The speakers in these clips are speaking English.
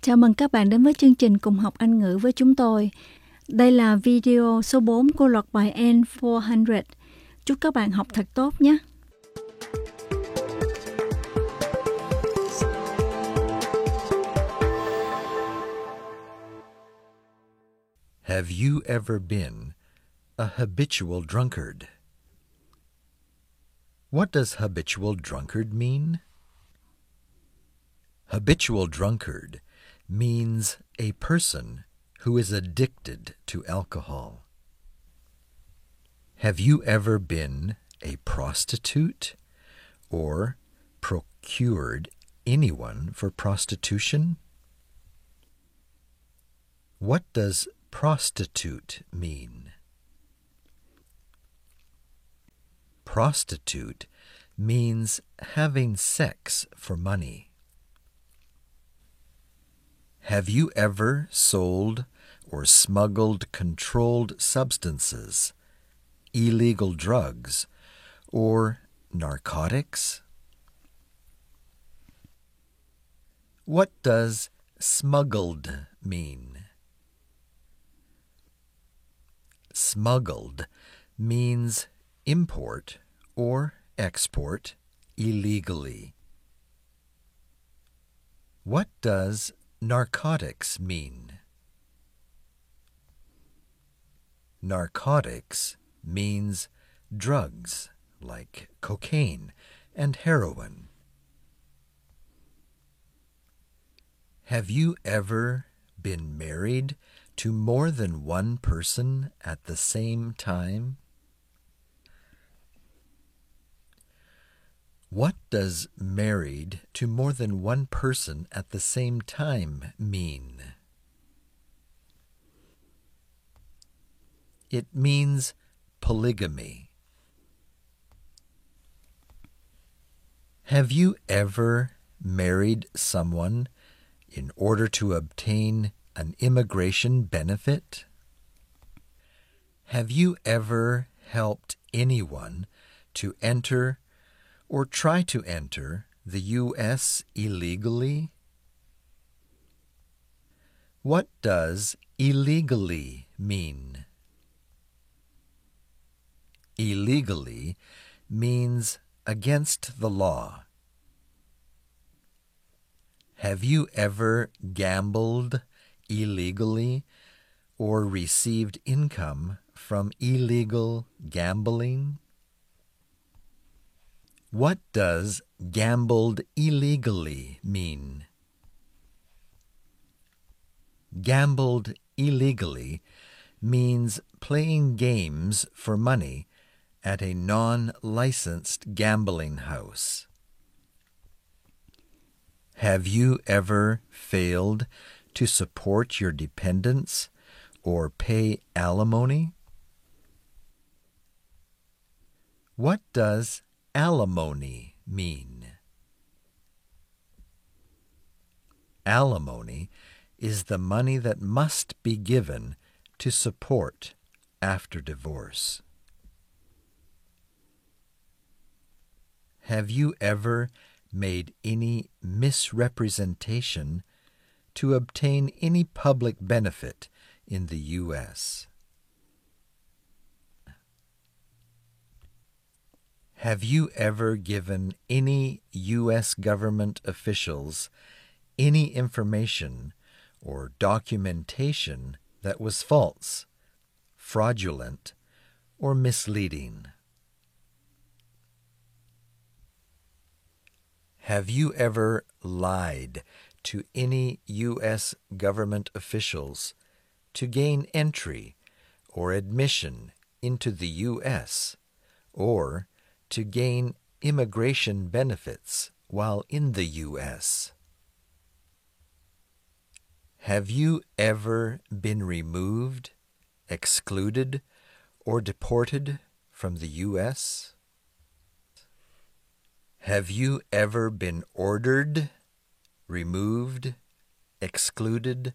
Chào mừng các bạn đến với chương trình Cùng học Anh ngữ với chúng tôi. Đây là video số 4 của loạt bài N.400. Chúc các bạn học thật tốt nhé! Have you ever been a habitual drunkard? What does habitual drunkard mean? Habitual drunkard means a person who is addicted to alcohol. Have you ever been a prostitute or procured anyone for prostitution? What does prostitute mean? Prostitute means having sex for money. Have you ever sold or smuggled controlled substances, illegal drugs, or narcotics? What does smuggled mean? Smuggled means import or export illegally. What does narcotics mean? Narcotics means drugs like cocaine and heroin. Have you ever been married to more than one person at the same time? What does married to more than one person at the same time mean? It means polygamy. Have you ever married someone in order to obtain an immigration benefit? Have you ever helped anyone to enter or try to enter the U.S. illegally? What does illegally mean? Illegally means against the law. Have you ever gambled illegally or received income from illegal gambling? What does gambled illegally mean? Gambled illegally means playing games for money at a non-licensed gambling house. Have you ever failed to support your dependents or pay alimony? What does alimony mean? Alimony is the money that must be given to support after divorce. Have you ever made any misrepresentation to obtain any public benefit in the U.S.? Have you ever given any U.S. government officials any information or documentation that was false, fraudulent, or misleading? Have you ever lied to any U.S. government officials to gain entry or admission into the U.S. or to gain immigration benefits while in the U.S.? Have you ever been removed, excluded, or deported from the U.S.? Have you ever been ordered, removed, excluded,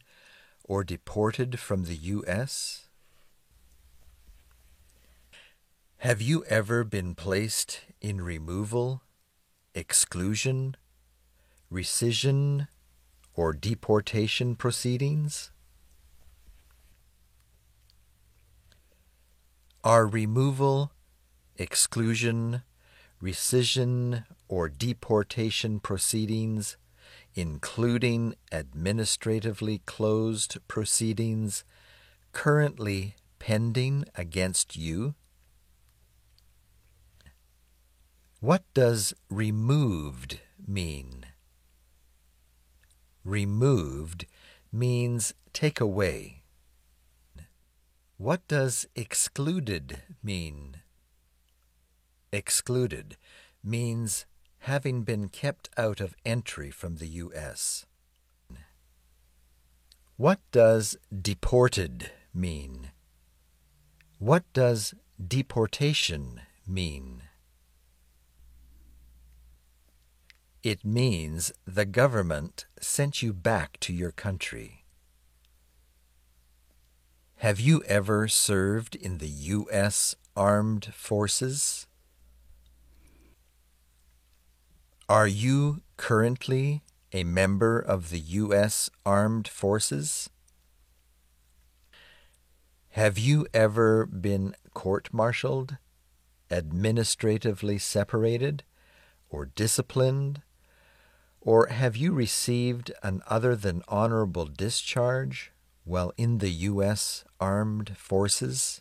or deported from the U.S.? Have you ever been placed in removal, exclusion, rescission, or deportation proceedings? Are removal, exclusion, rescission, or deportation proceedings, including administratively closed proceedings, currently pending against you? What does removed mean? Removed means take away. What does excluded mean? Excluded means having been kept out of entry from the U.S. What does deported mean? What does deportation mean? It means the government sent you back to your country. Have you ever served in the U.S. Armed Forces? Are you currently a member of the U.S. Armed Forces? Have you ever been court-martialed, administratively separated, or disciplined? Or have you received an other than honorable discharge while in the U.S. Armed Forces?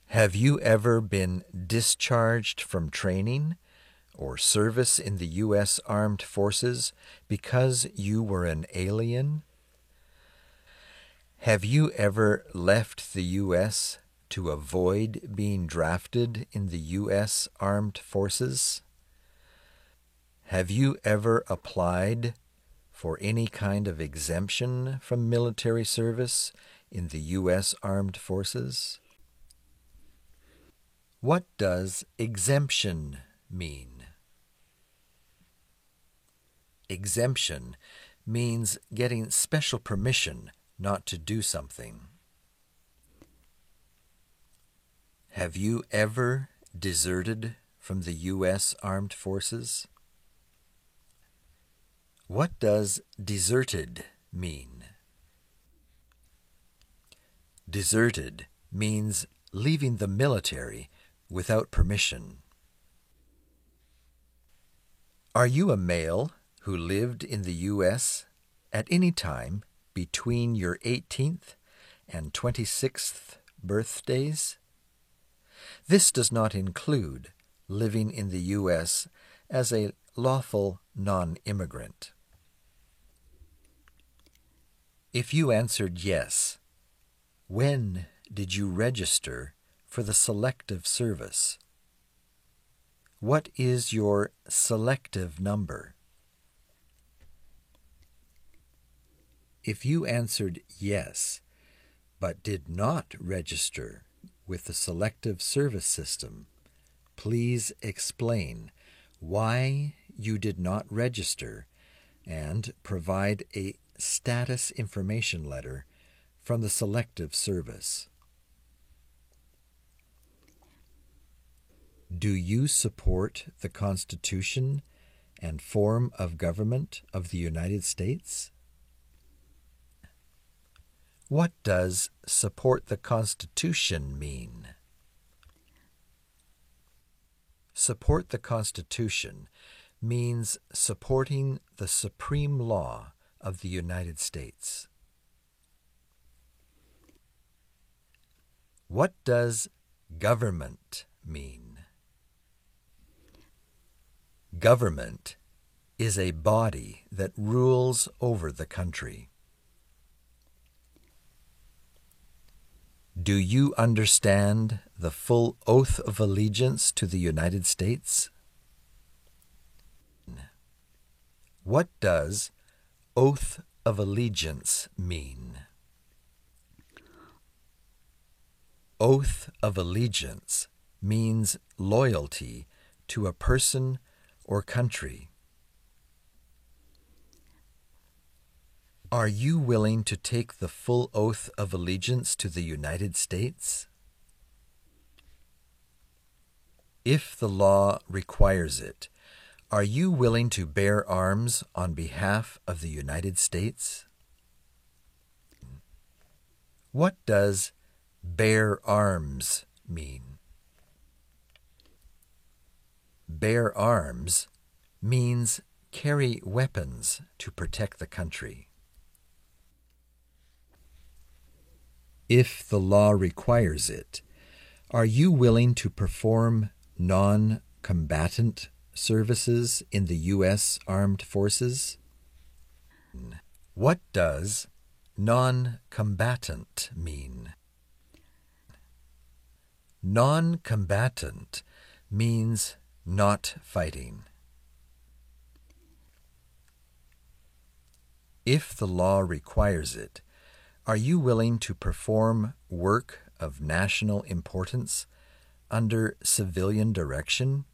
Have you ever been discharged from training or service in the U.S. Armed Forces because you were an alien? Have you ever left the U.S. to avoid being drafted in the U.S. Armed Forces? Have you ever applied for any kind of exemption from military service in the U.S. Armed Forces? What does exemption mean? Exemption means getting special permission not to do something. Have you ever deserted from the U.S. Armed Forces? What does deserted mean? Deserted means leaving the military without permission. Are you a male who lived in the U.S. at any time between your 18th and 26th birthdays? This does not include living in the U.S. as a lawful non-immigrant. If you answered yes, when did you register for the selective service? What is your selective number? If you answered yes, but did not register with the selective service system, please explain why you did not register and provide a status information letter from the selective service. Do you support the Constitution and form of government of the United States? What does support the Constitution mean? Support the Constitution means supporting the supreme law of the United States. What does government mean? Government is a body that rules over the country. Do you understand the full oath of allegiance to the United States? What does oath of allegiance mean? Oath of allegiance means loyalty to a person or country. Are you willing to take the full oath of allegiance to the United States? If the law requires it, Are you willing to bear arms on behalf of the United States? What does bear arms mean? Bear arms means carry weapons to protect the country. If the law requires it, are you willing to perform non-combatant services in the U.S. Armed Forces? What does non-combatant mean? Non-combatant means not fighting. If the law requires it, are you willing to perform work of national importance under civilian direction?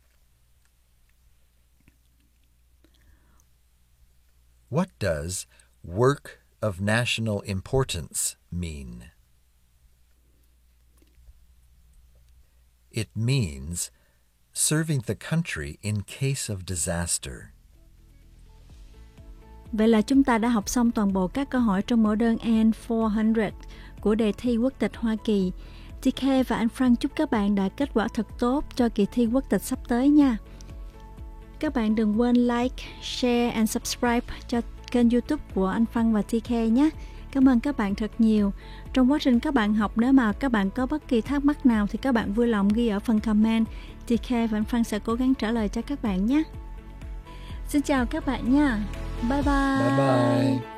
What does work of national importance mean? It means serving the country in case of disaster. Vậy là chúng ta đã học xong toàn bộ các câu hỏi trong mẫu đơn N.400 của đề thi quốc tịch Hoa Kỳ. TK và anh Frank chúc các bạn đạt kết quả thật tốt cho kỳ thi quốc tịch sắp tới nha. Các bạn đừng quên like, share and subscribe cho kênh YouTube của anh Frank và TK nhé. Cảm ơn các bạn thật nhiều. Trong quá trình các bạn học, nếu mà các bạn có bất kỳ thắc mắc nào thì các bạn vui lòng ghi ở phần comment. TK và anh Frank sẽ cố gắng trả lời cho các bạn nhé. Xin chào các bạn nha. Bye bye. Bye bye.